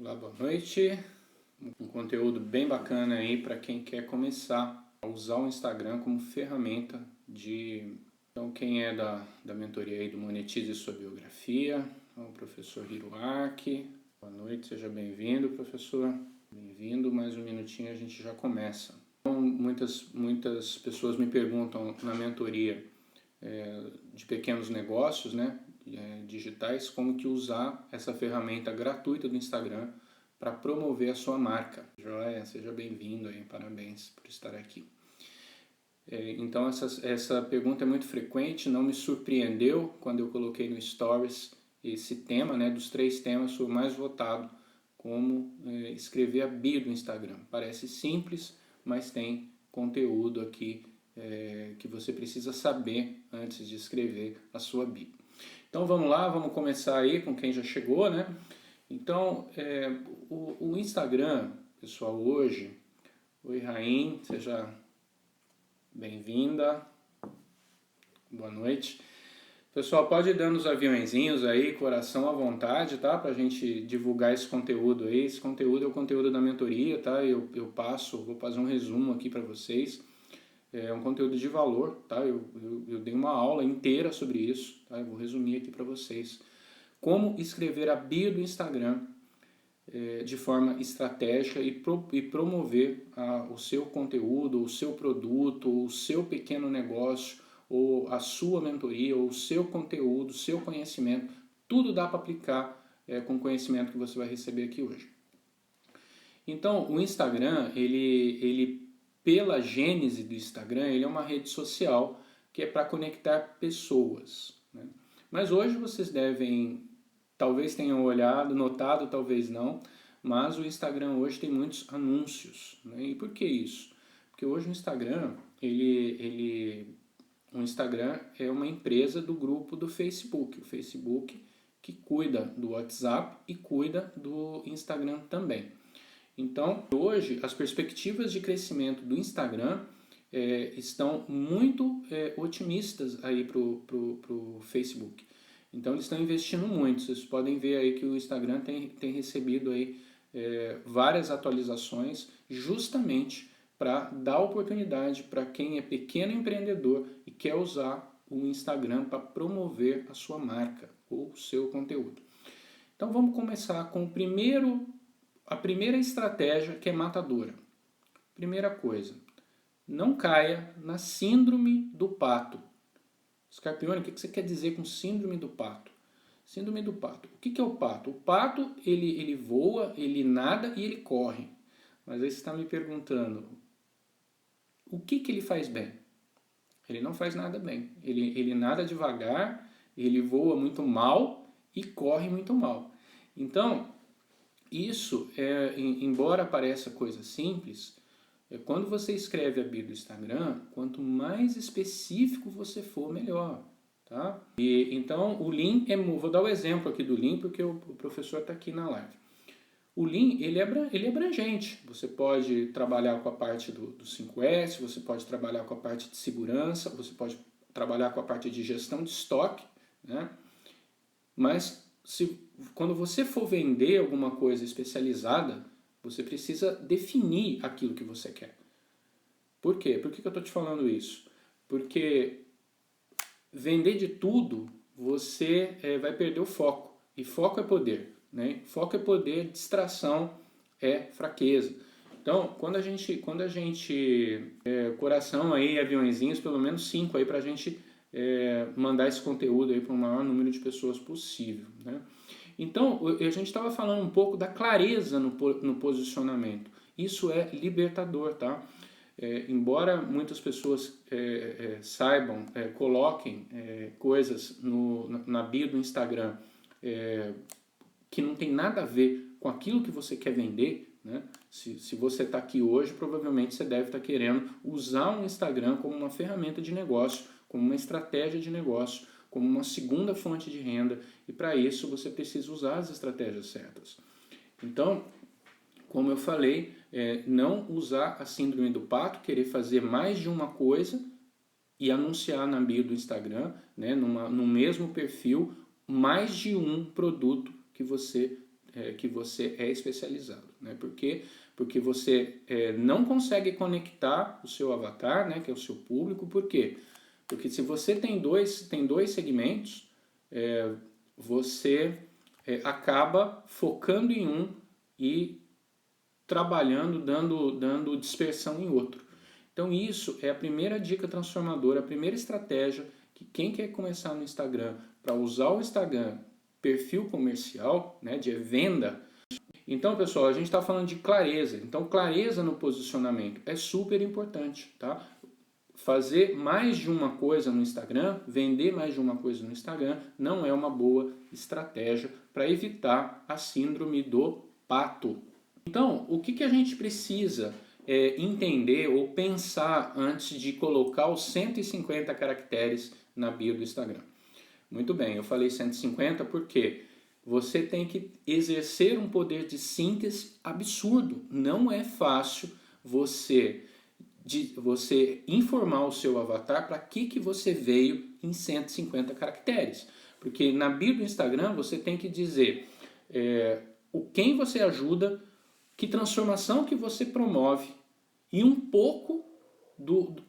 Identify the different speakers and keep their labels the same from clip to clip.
Speaker 1: Olá, boa noite. Um conteúdo bem bacana aí para quem quer começar a usar o Instagram como ferramenta de... Então, quem é da mentoria aí do Monetize Sua Biografia, é o professor Hiroaki. Boa noite, seja bem-vindo, professor. Bem-vindo, mais um minutinho a gente já começa. Então, muitas pessoas me perguntam na mentoria de pequenos negócios, né, digitais, como que usar essa ferramenta gratuita do Instagram para promover a sua marca. Joia, seja bem-vindo aí, parabéns por estar aqui. Então essa pergunta é muito frequente, não me surpreendeu quando eu coloquei no Stories esse tema, né, dos 3 temas foi o mais votado, como escrever a bio do Instagram. Parece simples, mas tem conteúdo aqui que você precisa saber antes de escrever a sua bio. Então vamos lá, vamos começar aí com quem já chegou, né? Então, o Instagram, pessoal, hoje... Oi, Raim, seja bem-vinda. Boa noite. Pessoal, pode ir dando os aviõezinhos aí, coração à vontade, tá? Pra gente divulgar esse conteúdo aí. Esse conteúdo é o conteúdo da mentoria, tá? Eu vou fazer um resumo aqui para vocês. É um conteúdo de valor, tá? Eu dei uma aula inteira sobre isso, tá? Eu vou resumir aqui para vocês. Como escrever a bio do Instagram de forma estratégica e promover o seu conteúdo, o seu produto, o seu pequeno negócio, ou a sua mentoria, ou o seu conteúdo, o seu conhecimento, tudo dá para aplicar com o conhecimento que você vai receber aqui hoje. Então, o Instagram, ele pela gênese do Instagram, ele é uma rede social que é para conectar pessoas, né? Mas hoje vocês devem, talvez tenham olhado, notado, talvez não, mas o Instagram hoje tem muitos anúncios, né? E por que isso? Porque hoje o Instagram, o Instagram é uma empresa do grupo do Facebook, o Facebook que cuida do WhatsApp e cuida do Instagram também. Então, hoje, as perspectivas de crescimento do Instagram estão muito otimistas aí para o Facebook. Então, eles estão investindo muito. Vocês podem ver aí que o Instagram tem recebido aí várias atualizações justamente para dar oportunidade para quem é pequeno empreendedor e quer usar o Instagram para promover a sua marca ou o seu conteúdo. Então, vamos começar com a primeira estratégia, que é matadora. Primeira coisa, não caia na síndrome do pato. Scarpione, o que você quer dizer com síndrome do pato? Síndrome do pato. O que é o pato? O pato, ele voa, ele nada e ele corre. Mas aí você está me perguntando, o que ele faz bem? Ele não faz nada bem. Ele nada devagar, ele voa muito mal e corre muito mal. Então, isso, embora pareça coisa simples, quando você escreve a bio do Instagram, quanto mais específico você for, melhor. Tá? Então, o Lean vou dar o exemplo aqui do Lean, porque o professor está aqui na live. O Lean, ele é abrangente. Você pode trabalhar com a parte do 5S, você pode trabalhar com a parte de segurança, você pode trabalhar com a parte de gestão de estoque, né? Mas quando você for vender alguma coisa especializada, você precisa definir aquilo que você quer. Por quê? Por que eu estou te falando isso? Porque vender de tudo, você vai perder o foco. E foco é poder, né? Foco é poder, distração é fraqueza. Então, quando a gente coração aí, aviõezinhos, pelo menos 5 aí para a gente mandar esse conteúdo aí para o maior número de pessoas possível, né? Então, a gente estava falando um pouco da clareza no posicionamento. Isso é libertador, tá? Embora muitas pessoas saibam, coloquem coisas na bio do Instagram que não tem nada a ver com aquilo que você quer vender, né? Se você está aqui hoje, provavelmente você deve estar querendo usar o Instagram como uma ferramenta de negócio, como uma estratégia de negócio, como uma segunda fonte de renda, e para isso você precisa usar as estratégias certas. Então, como eu falei, não usar a síndrome do pato, querer fazer mais de uma coisa e anunciar na bio do Instagram, né, no mesmo perfil, mais de um produto que você que você é especializado, né? Por quê? Porque você não consegue conectar o seu avatar, né, que é o seu público. Por quê? Porque se você tem dois segmentos, você acaba focando em um e trabalhando, dando dispersão em outro. Então isso é a primeira dica transformadora, a primeira estratégia que quem quer começar no Instagram, para usar o Instagram perfil comercial, né, de venda. Então, pessoal, a gente está falando de clareza. Então, clareza no posicionamento é super importante, tá? Fazer mais de uma coisa no Instagram, vender mais de uma coisa no Instagram, não é uma boa estratégia para evitar a síndrome do pato. Então, o que a gente precisa entender ou pensar antes de colocar os 150 caracteres na bio do Instagram? Muito bem, eu falei 150 porque você tem que exercer um poder de síntese absurdo. Não é fácil você informar o seu avatar para que você veio em 150 caracteres. Porque na bio do Instagram você tem que dizer o quem você ajuda, que transformação que você promove e um pouco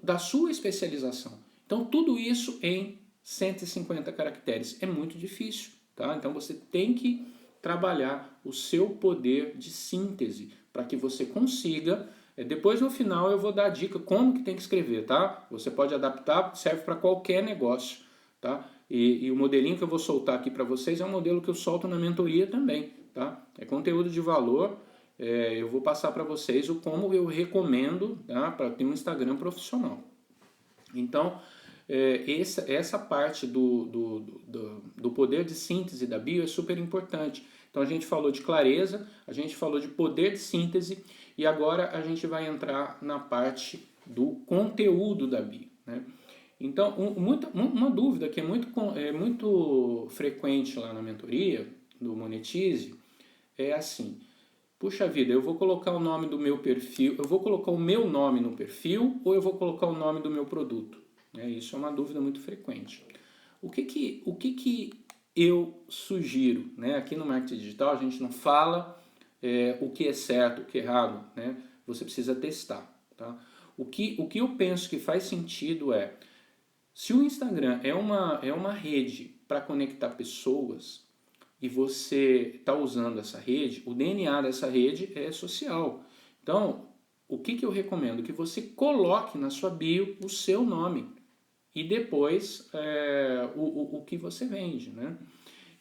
Speaker 1: da sua especialização. Então tudo isso em 150 caracteres é muito difícil, tá? Então você tem que trabalhar o seu poder de síntese para que você consiga. Depois no final eu vou dar a dica como que tem que escrever, tá? Você pode adaptar, serve para qualquer negócio, tá? E o modelinho que eu vou soltar aqui para vocês é um modelo que eu solto na mentoria também, tá? É conteúdo de valor. Eu vou passar para vocês o como eu recomendo, tá? Para ter um Instagram profissional. Então, essa parte do poder de síntese da bio é super importante. Então a gente falou de clareza, a gente falou de poder de síntese e agora a gente vai entrar na parte do conteúdo da bio, né? Então, uma dúvida que é muito frequente lá na mentoria do Monetize é assim: puxa vida, eu vou colocar o nome do meu perfil, eu vou colocar o meu nome no perfil ou eu vou colocar o nome do meu produto? Isso é uma dúvida muito frequente. O que eu sugiro? Né? Aqui no marketing digital a gente não fala o que é certo, o que é errado. Né? Você precisa testar. Tá? O que eu penso que faz sentido se o Instagram é uma rede para conectar pessoas, e você está usando essa rede, o DNA dessa rede é social. Então, o que eu recomendo? Que você coloque na sua bio o seu nome e depois o que você vende, né?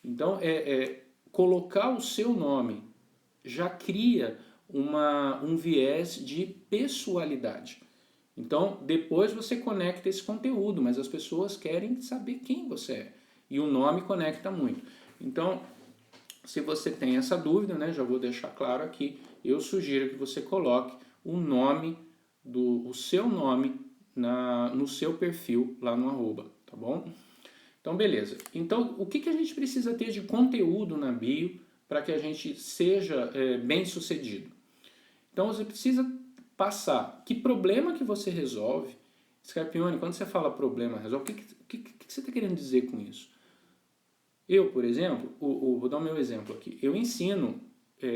Speaker 1: Então, colocar o seu nome já cria um viés de pessoalidade. Então, depois você conecta esse conteúdo, mas as pessoas querem saber quem você é. E o nome conecta muito. Então, se você tem essa dúvida, né, já vou deixar claro aqui, eu sugiro que você coloque o seu nome no seu perfil lá no arroba, tá bom? Então, beleza. Então, o que a gente precisa ter de conteúdo na bio para que a gente seja bem sucedido? Então, você precisa passar que problema que você resolve. Scarpione, quando você fala problema resolve, o que você está querendo dizer com isso? Eu, por exemplo, vou dar o meu exemplo aqui. Eu ensino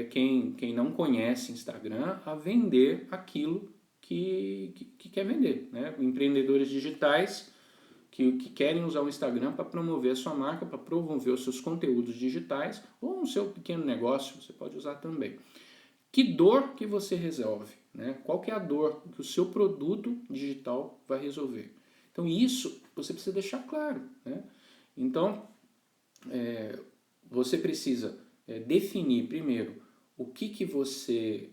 Speaker 1: quem não conhece Instagram a vender aquilo que quer vender. Né? Empreendedores digitais que querem usar o Instagram para promover a sua marca, para promover os seus conteúdos digitais ou no seu pequeno negócio, você pode usar também. Que dor que você resolve? Né? Qual que é a dor que o seu produto digital vai resolver? Então isso você precisa deixar claro. Né? Então, você precisa definir primeiro o que você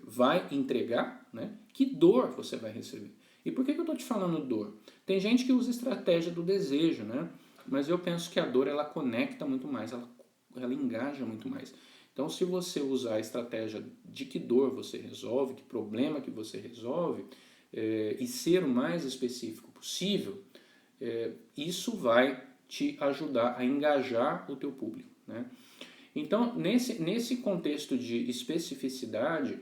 Speaker 1: vai entregar, né? Que dor você vai receber. E por que eu estou te falando dor? Tem gente que usa estratégia do desejo, né? Mas eu penso que a dor ela conecta muito mais, ela engaja muito mais. Então, se você usar a estratégia de que dor você resolve, que problema que você resolve, e ser o mais específico possível, isso vai te ajudar a engajar o teu público. Né? Então, nesse contexto de especificidade,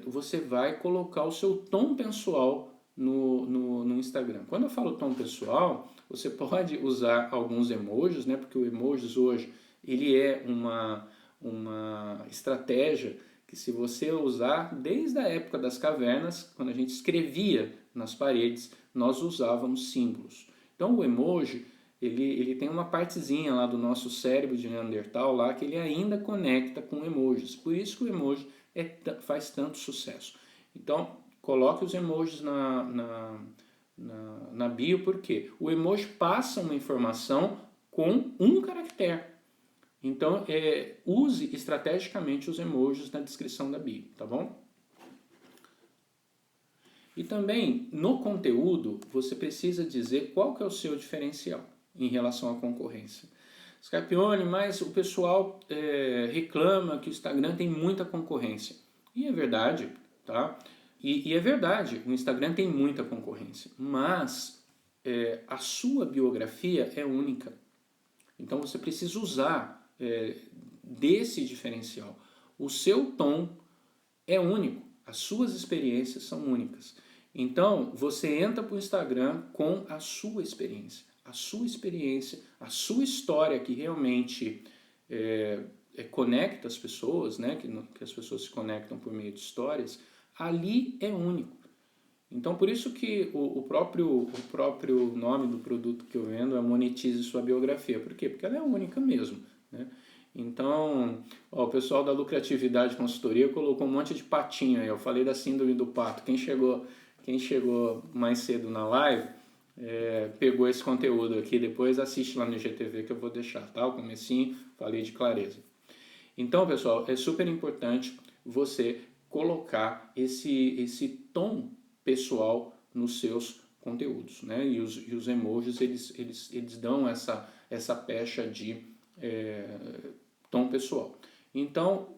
Speaker 1: você vai colocar o seu tom pessoal no Instagram. Quando eu falo tom pessoal, você pode usar alguns emojis, né? Porque o emojis hoje ele é uma estratégia que, se você usar desde a época das cavernas, quando a gente escrevia nas paredes, nós usávamos símbolos. Então o emoji, ele tem uma partezinha lá do nosso cérebro de Neandertal lá que ele ainda conecta com emojis. Por isso que o emoji faz tanto sucesso. Então, coloque os emojis na bio, porque o emoji passa uma informação com um caractere. Então, use estrategicamente os emojis na descrição da bio, tá bom? E também, no conteúdo, você precisa dizer qual que é o seu diferencial em relação à concorrência. Scarpione, mas o pessoal reclama que o Instagram tem muita concorrência. E é verdade, tá? E é verdade, o Instagram tem muita concorrência, mas a sua biografia é única. Então você precisa usar desse diferencial. O seu tom é único, as suas experiências são únicas. Então você entra para o Instagram com a sua experiência, a sua história que realmente conecta as pessoas, né? Que as pessoas se conectam por meio de histórias, ali é único. Então, por isso que o próprio nome do produto que eu vendo é Monetize Sua Biografia. Por quê? Porque ela é única mesmo, né? Então, o pessoal da Lucratividade Consultoria colocou um monte de patinho aí. Eu falei da síndrome do pato. Quem chegou mais cedo na live pegou esse conteúdo aqui. Depois assiste lá no IGTV que eu vou deixar, tá? O comecinho, falei de clareza. Então, pessoal, é super importante você colocar esse tom pessoal nos seus conteúdos, né? E os emojis, eles dão essa pecha de tom pessoal. Então,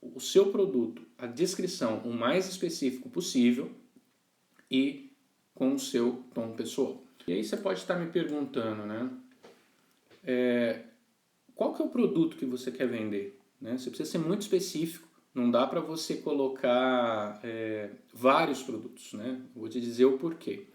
Speaker 1: o seu produto, a descrição o mais específico possível e com o seu tom pessoal. E aí você pode estar me perguntando, né? Qual que é o produto que você quer vender? Né? Você precisa ser muito específico. Não dá para você colocar vários produtos, né? Vou te dizer o porquê.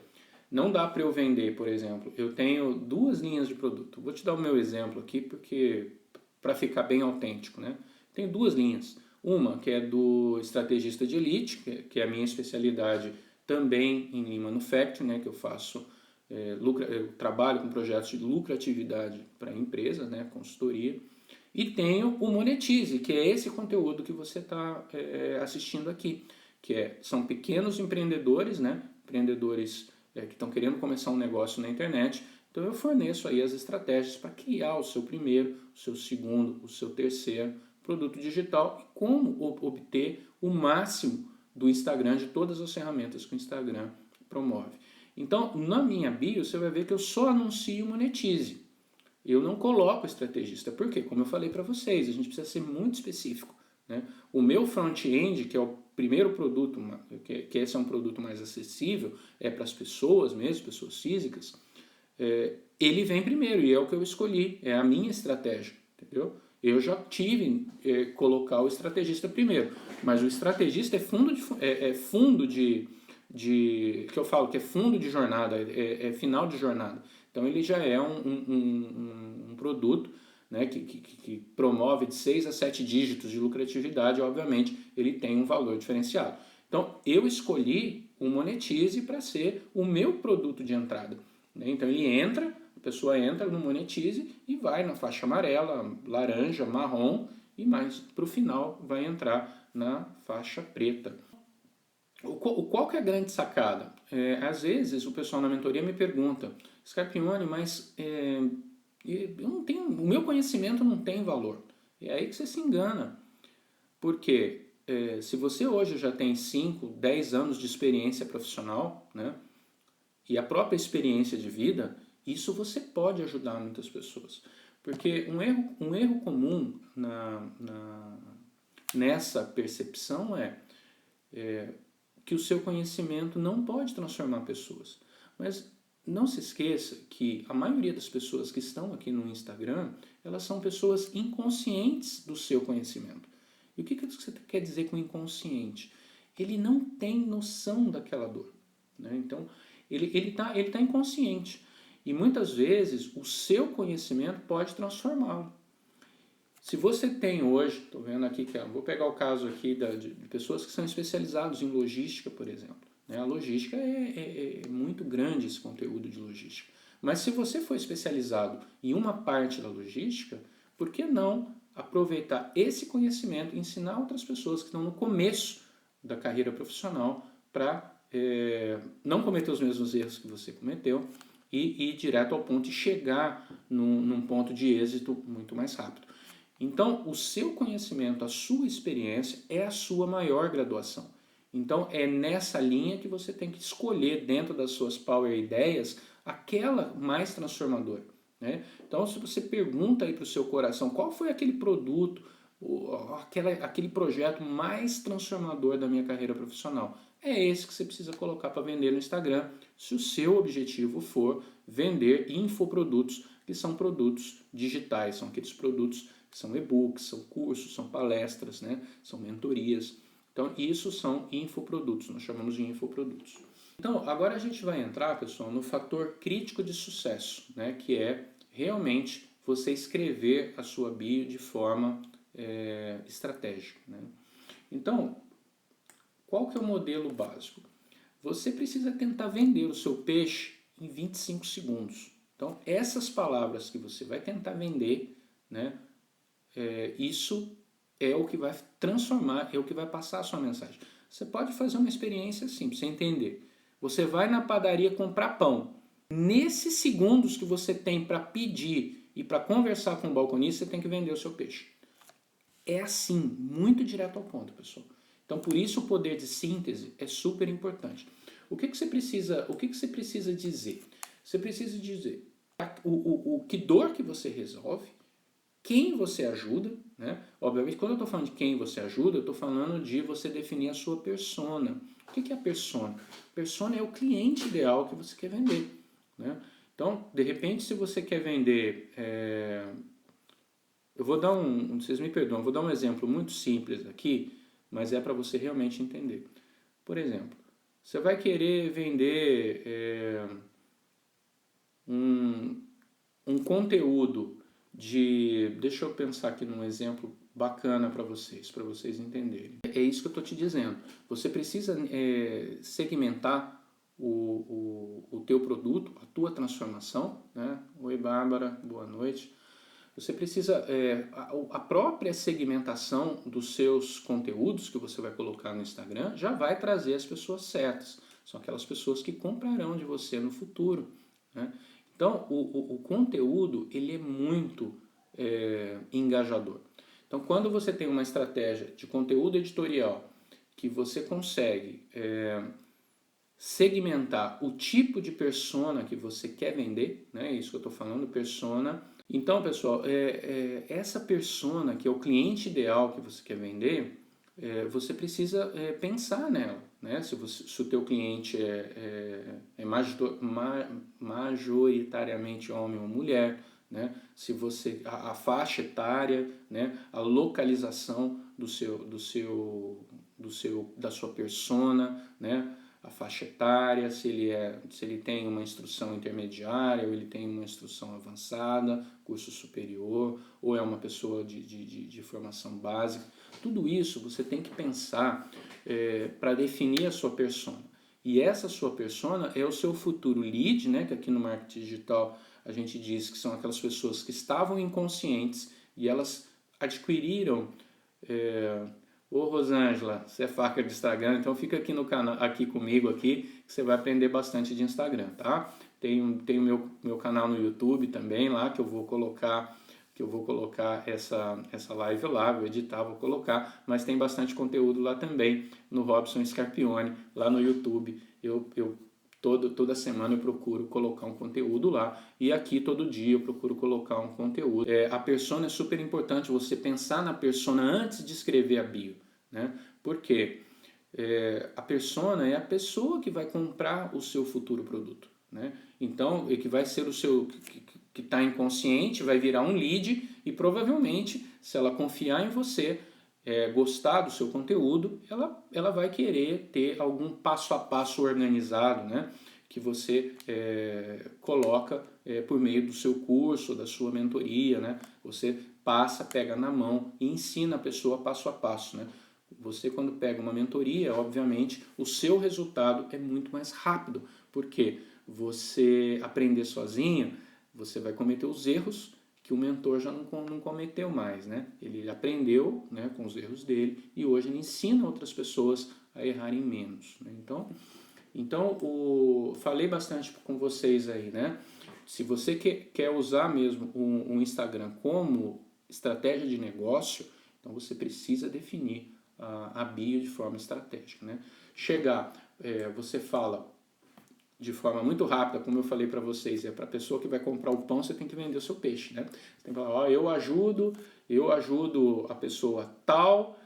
Speaker 1: Não dá para eu vender, por exemplo, eu tenho 2 linhas de produto. Vou te dar o meu exemplo aqui, porque para ficar bem autêntico, né? Tenho 2 linhas. Uma que é do estrategista de elite, que é a minha especialidade também em Lean Manufacturing, né? Que eu faço, eu trabalho com projetos de lucratividade para empresas, né? Consultoria. E tenho o Monetize, que é esse conteúdo que você está assistindo aqui, que são pequenos empreendedores, né? Empreendedores que estão querendo começar um negócio na internet. Então eu forneço aí as estratégias para criar o seu primeiro, o seu segundo, o seu terceiro produto digital e como obter o máximo do Instagram, de todas as ferramentas que o Instagram promove. Então, na minha bio, você vai ver que eu só anuncio Monetize. Eu não coloco estrategista. Por quê? Como eu falei para vocês, a gente precisa ser muito específico, né? O meu front-end, que é o primeiro produto, que esse é um produto mais acessível, para as pessoas mesmo, pessoas físicas, ele vem primeiro e é o que eu escolhi, é a minha estratégia, entendeu? Eu já tive colocar o estrategista primeiro, mas o estrategista é fundo de que eu falo que é fundo de jornada, final de jornada. Então ele já é um produto, né, que promove de 6 a 7 dígitos de lucratividade, obviamente ele tem um valor diferenciado. Então eu escolhi o Monetize para ser o meu produto de entrada, né? Então a pessoa entra no Monetize e vai na faixa amarela, laranja, marrom e mais para o final vai entrar na faixa preta. Qual que é a grande sacada? Às vezes o pessoal na mentoria me pergunta, Scarpione, mas eu não tenho, o meu conhecimento não tem valor. É aí que você se engana. Porque se você hoje já tem 5, 10 anos de experiência profissional, né, e a própria experiência de vida, isso você pode ajudar muitas pessoas. Porque um erro comum nessa percepção que o seu conhecimento não pode transformar pessoas. Mas não se esqueça que a maioria das pessoas que estão aqui no Instagram, elas são pessoas inconscientes do seu conhecimento. E o que você quer dizer com inconsciente? Ele não tem noção daquela dor, né? Então, ele tá inconsciente. E muitas vezes o seu conhecimento pode transformá-lo. Se você tem hoje, estou vendo aqui que vou pegar o caso aqui de pessoas que são especializadas em logística, por exemplo. Né? A logística é muito grande, esse conteúdo de logística. Mas se você for especializado em uma parte da logística, por que não aproveitar esse conhecimento e ensinar outras pessoas que estão no começo da carreira profissional para não cometer os mesmos erros que você cometeu e ir direto ao ponto e chegar num ponto de êxito muito mais rápido. Então, o seu conhecimento, a sua experiência é a sua maior graduação. Então, é nessa linha que você tem que escolher dentro das suas power ideias aquela mais transformadora. Né? Então, se você pergunta aí para o seu coração qual foi aquele produto, aquele projeto mais transformador da minha carreira profissional, é esse que você precisa colocar para vender no Instagram, se o seu objetivo for vender infoprodutos, que são produtos digitais, são aqueles produtos que são e-books, são cursos, são palestras, né? São mentorias. Então, isso são infoprodutos, nós chamamos de infoprodutos. Então, agora a gente vai entrar, pessoal, no fator crítico de sucesso, né? Que é realmente você escrever a sua bio de forma estratégica. Né? Então, qual que é o modelo básico? Você precisa tentar vender o seu peixe em 25 segundos. Então, essas palavras que você vai tentar vender, né, isso é o que vai transformar, é o que vai passar a sua mensagem. Você pode fazer uma experiência assim, para você entender. Você vai na padaria comprar pão. Nesses segundos que você tem para pedir e para conversar com o balconista, você tem que vender o seu peixe. É assim, muito direto ao ponto, pessoal. Então, por isso o poder de síntese é super importante. O que você precisa dizer? Você precisa dizer que dor que você resolve, quem você ajuda, né? Obviamente, quando eu estou falando de quem você ajuda, eu estou falando de você definir a sua persona. O que é a persona? Persona é o cliente ideal que você quer vender, né? Então, de repente, se você quer vender... Eu vou dar vocês me perdoam, eu vou dar um exemplo muito simples aqui, mas é para você realmente entender. Por exemplo, você vai querer vender um conteúdo de... Deixa eu pensar aqui num exemplo bacana para vocês entenderem. É isso que eu estou te dizendo. Você precisa segmentar o teu produto, a tua transformação. Né? Oi, Bárbara, boa noite. Você precisa, a própria segmentação dos seus conteúdos que você vai colocar no Instagram já vai trazer as pessoas certas. São aquelas pessoas que comprarão de você no futuro. Né? Então, o conteúdo ele é muito engajador. Então, quando você tem uma estratégia de conteúdo editorial que você consegue segmentar o tipo de persona que você quer vender, né? Isso que eu estou falando, persona. Então, pessoal, essa persona que é o cliente ideal que você quer vender, você precisa pensar nela. Né? Se o teu cliente é majoritariamente homem ou mulher, né? Se você a faixa etária, né? A localização da sua persona, né? A faixa etária, se ele tem uma instrução intermediária ou ele tem uma instrução avançada, curso superior, ou é uma pessoa de formação básica. Tudo isso você tem que pensar para definir a sua persona. E essa sua persona é o seu futuro lead, né? Que aqui no marketing digital a gente diz que são aquelas pessoas que estavam inconscientes e elas adquiriram... Ô Rosângela, você é faca de Instagram, então fica aqui no canal, aqui comigo aqui, que você vai aprender bastante de Instagram, tá? Tem o meu canal no YouTube também lá, que eu vou colocar essa live lá, vou editar, vou colocar, mas tem bastante conteúdo lá também, no Robson Scarpione, lá no YouTube. Toda semana eu procuro colocar um conteúdo lá e aqui todo dia eu procuro colocar um conteúdo. A persona é super importante, você pensar na persona antes de escrever a bio. Né? Por quê? A persona é a pessoa que vai comprar o seu futuro produto. Né? Então, que vai ser o seu... que está inconsciente, vai virar um lead e provavelmente, se ela confiar em você, gostar do seu conteúdo, ela vai querer ter algum passo a passo organizado, né? Que você coloca por meio do seu curso, da sua mentoria. Né? Você pega na mão e ensina a pessoa passo a passo, né? Você, quando pega uma mentoria, obviamente, o seu resultado é muito mais rápido, porque você aprender sozinho, você vai cometer os erros que o mentor já não cometeu mais, né? Ele aprendeu, né, com os erros dele e hoje ele ensina outras pessoas a errarem menos, né? Então falei bastante com vocês aí, né? Se você quer usar mesmo um Instagram como estratégia de negócio, então você precisa definir a bio de forma estratégica, né? Você fala de forma muito rápida, como eu falei para vocês, para a pessoa que vai comprar o pão, você tem que vender o seu peixe, né? Você tem que falar, ó, eu ajudo a pessoa tal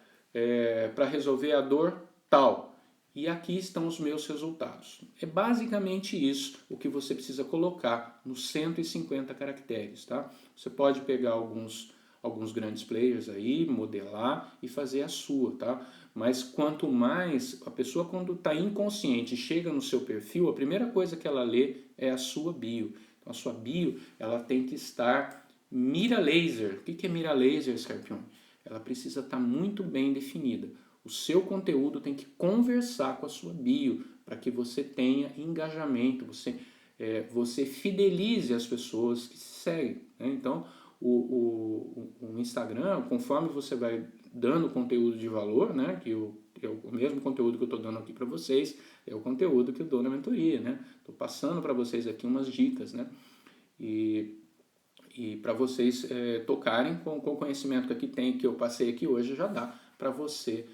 Speaker 1: para resolver a dor tal. E aqui estão os meus resultados. É basicamente isso o que você precisa colocar nos 150 caracteres, tá? Você pode pegar alguns grandes players aí, modelar e fazer a sua, tá? Mas quanto mais a pessoa, quando está inconsciente, chega no seu perfil, a primeira coisa que ela lê é a sua bio. Então a sua bio, ela tem que estar mira laser. O que é mira laser, Scarpione? Ela precisa estar muito bem definida. O seu conteúdo tem que conversar com a sua bio, para que você tenha engajamento, você fidelize as pessoas que se seguem, né? Então, o Instagram, conforme você vai dando conteúdo de valor, né, que é o mesmo conteúdo que eu estou dando aqui para vocês, é o conteúdo que eu dou na mentoria, né? Estou passando para vocês aqui umas dicas, né? E para vocês tocarem com o conhecimento que aqui tem, que eu passei aqui hoje, já dá para você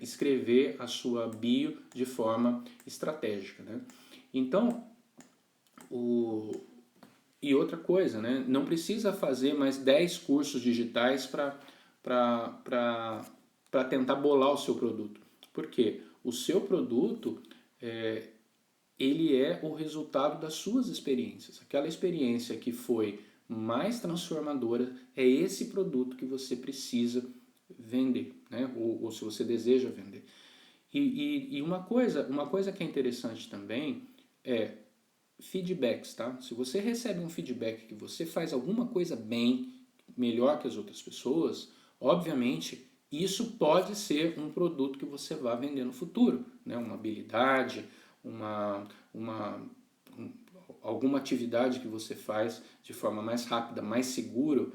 Speaker 1: escrever a sua bio de forma estratégica, né? Então, e outra coisa, né? Não precisa fazer mais 10 cursos digitais para tentar bolar o seu produto. Por quê? O seu produto, ele é o resultado das suas experiências. Aquela experiência que foi mais transformadora é esse produto que você precisa vender, né? Ou se você deseja vender. E uma coisa que é interessante também é feedbacks, tá? Se você recebe um feedback que você faz alguma coisa bem, melhor que as outras pessoas, obviamente isso pode ser um produto que você vai vender no futuro, né? Uma habilidade, alguma atividade que você faz de forma mais rápida, mais seguro,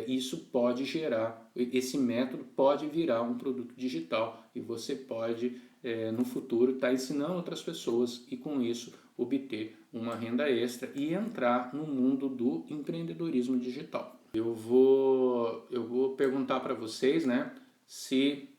Speaker 1: isso pode gerar, esse método pode virar um produto digital e você pode, no futuro, estar ensinando outras pessoas e com isso obter uma renda extra e entrar no mundo do empreendedorismo digital. Eu vou perguntar para vocês, né, se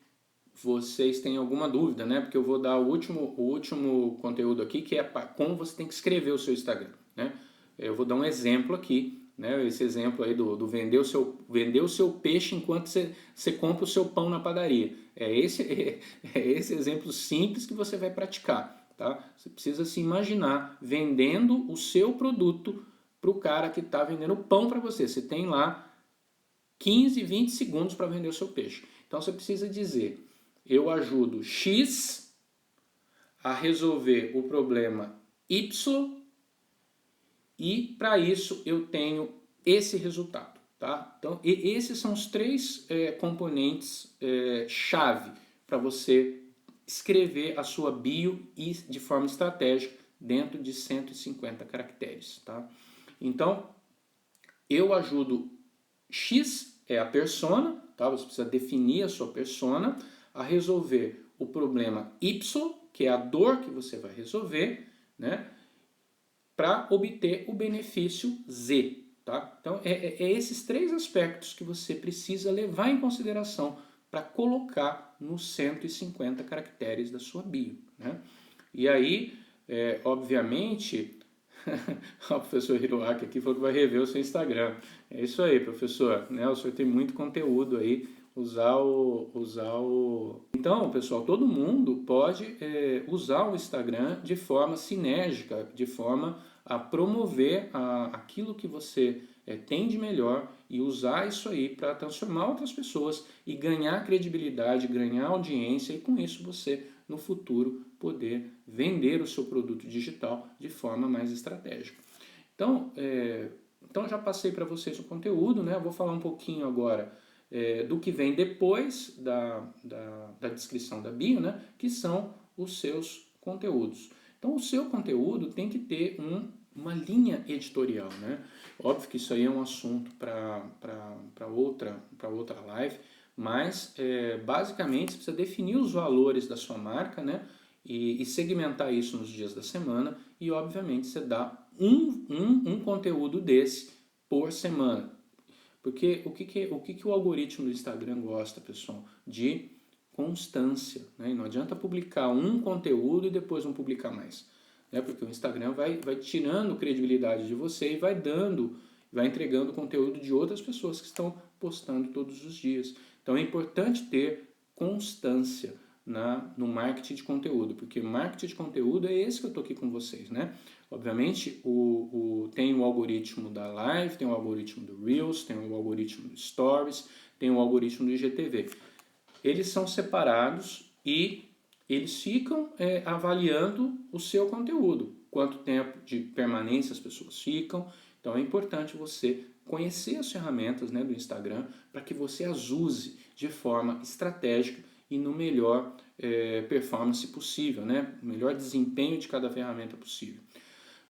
Speaker 1: vocês têm alguma dúvida, né? Porque eu vou dar o último conteúdo aqui, que é como você tem que escrever o seu Instagram, né? Eu vou dar um exemplo aqui, né? Esse exemplo aí do vender o seu peixe enquanto você compra o seu pão na padaria. É esse exemplo simples que você vai praticar, tá? Você precisa se imaginar vendendo o seu produto para o cara que está vendendo pão para você. Você tem lá 15, 20 segundos para vender o seu peixe. Então você precisa dizer: eu ajudo X a resolver o problema Y e para isso eu tenho esse resultado, tá? Então esses são os 3 componentes chave para você escrever a sua bio e de forma estratégica dentro de 150 caracteres, tá? Então, eu ajudo X é a persona, tá? Você precisa definir a sua persona, a resolver o problema Y, que é a dor que você vai resolver, né? Para obter o benefício Z, tá? Então, é esses 3 aspectos que você precisa levar em consideração para colocar nos 150 caracteres da sua bio, né? E aí, obviamente, o professor Hiroaki aqui falou que vai rever o seu Instagram. É isso aí, professor, né? O senhor tem muito conteúdo aí, Então, pessoal, todo mundo pode usar o Instagram de forma sinérgica, de forma a promover aquilo que você tem de melhor e usar isso aí para transformar outras pessoas e ganhar credibilidade, ganhar audiência e com isso você, no futuro, poder vender o seu produto digital de forma mais estratégica. Então, Então já passei para vocês o conteúdo, né? Eu vou falar um pouquinho agora do que vem depois da descrição da bio, né? Que são os seus conteúdos. Então o seu conteúdo tem que ter uma linha editorial, né? Óbvio que isso aí é um assunto para outra live, mas basicamente você precisa definir os valores da sua marca, né? E segmentar isso nos dias da semana e obviamente você dá um conteúdo desse por semana. Porque o que o algoritmo do Instagram gosta, pessoal? De constância. Né? E não adianta publicar um conteúdo e depois não publicar mais. Né? Porque o Instagram vai tirando credibilidade de você e vai entregando conteúdo de outras pessoas que estão postando todos os dias. Então é importante ter constância no marketing de conteúdo, porque marketing de conteúdo é esse que eu estou aqui com vocês, né? Obviamente, tem o algoritmo da Live, tem o algoritmo do Reels, tem o algoritmo do Stories, tem o algoritmo do IGTV. Eles são separados e eles ficam avaliando o seu conteúdo, quanto tempo de permanência as pessoas ficam. Então é importante você conhecer as ferramentas, né, do Instagram para que você as use de forma estratégica e no melhor performance possível, né? O melhor desempenho de cada ferramenta possível.